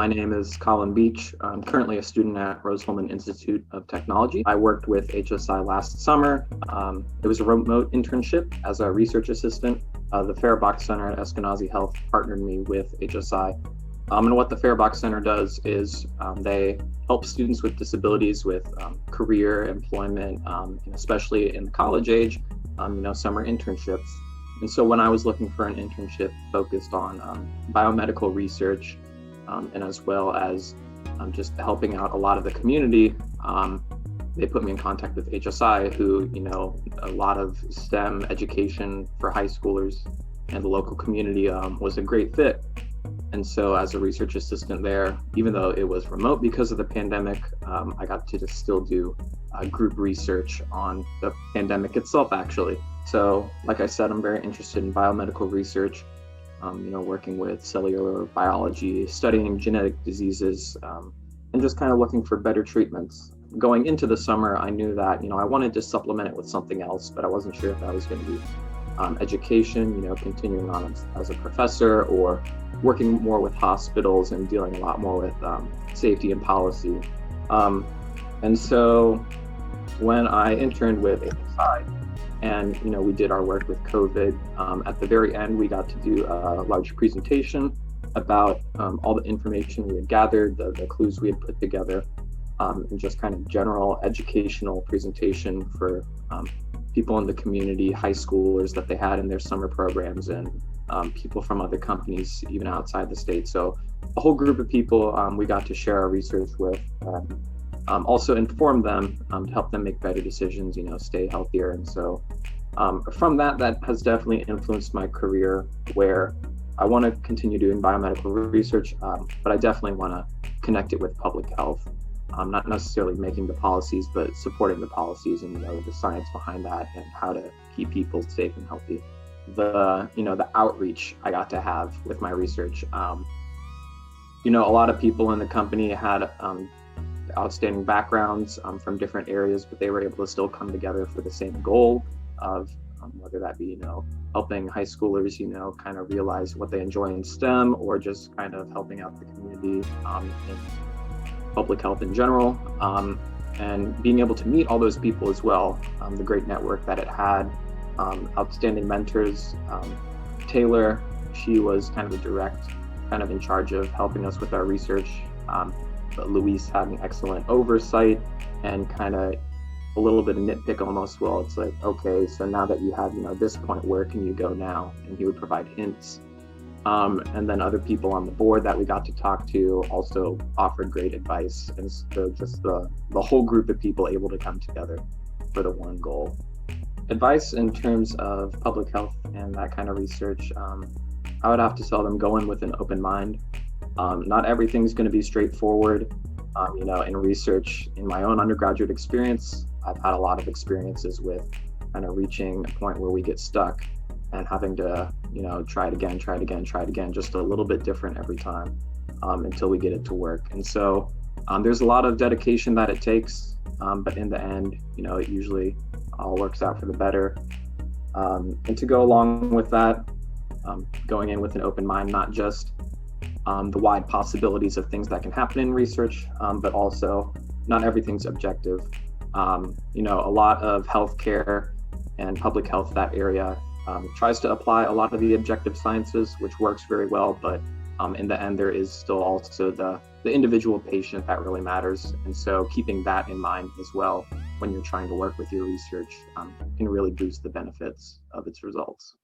My name is Colin Beach. I'm currently a student at Rose-Hulman Institute of Technology. I worked with HSI last summer. It was a remote internship as a research assistant. The Farebox Center at Eskenazi Health partnered me with HSI. And what the Farebox Center does is they help students with disabilities with career, employment, and especially in the college age, summer internships. And so when I was looking for an internship focused on biomedical research, and as well as just helping out a lot of the community, they put me in contact with HSI, who, a lot of STEM education for high schoolers and the local community was a great fit. And so as a research assistant there, even though it was remote because of the pandemic, I got to just still do group research on the pandemic itself, actually. So like I said, I'm very interested in biomedical research, working with cellular biology, studying genetic diseases, and just kind of looking for better treatments. Going into the summer, I knew that, I wanted to supplement it with something else, but I wasn't sure if that was going to be education, continuing on as a professor, or working more with hospitals and dealing a lot more with safety and policy. And so when I interned with HSI, and we did our work with COVID, at the very end, we got to do a large presentation about all the information we had gathered, the clues we had put together, and just kind of general educational presentation for people in the community, high schoolers that they had in their summer programs, and people from other companies, even outside the state. So a whole group of people we got to share our research with, also inform them to help them make better decisions, stay healthier. And so from that has definitely influenced my career, where I want to continue doing biomedical research, but I definitely want to connect it with public health. Not necessarily making the policies, but supporting the policies and the science behind that and how to keep people safe and healthy. The outreach I got to have with my research. A lot of people in the company had outstanding backgrounds from different areas, but they were able to still come together for the same goal of whether that be helping high schoolers kind of realize what they enjoy in STEM, or just kind of helping out the community in public health in general, and being able to meet all those people as well. The great network that it had, outstanding mentors. Taylor, she was kind of a direct, kind of in charge of helping us with our research. But Luis had an excellent oversight and kind of a little bit of nitpick almost. Well, it's like, okay, so now that you have, this point, where can you go now? And he would provide hints. And then other people on the board that we got to talk to also offered great advice. And so just the whole group of people able to come together for the one goal. Advice in terms of public health and that kind of research, I would have to tell them, go in with an open mind. Not everything's going to be straightforward. In research, in my own undergraduate experience, I've had a lot of experiences with kind of reaching a point where we get stuck and having to, try it again, just a little bit different every time until we get it to work. And so there's a lot of dedication that it takes, but in the end, it usually all works out for the better. And to go along with that, going in with an open mind, not just the wide possibilities of things that can happen in research, but also not everything's objective. A lot of healthcare and public health, that area, tries to apply a lot of the objective sciences, which works very well, but in the end, there is still also the individual patient that really matters. And so keeping that in mind as well when you're trying to work with your research can really boost the benefits of its results.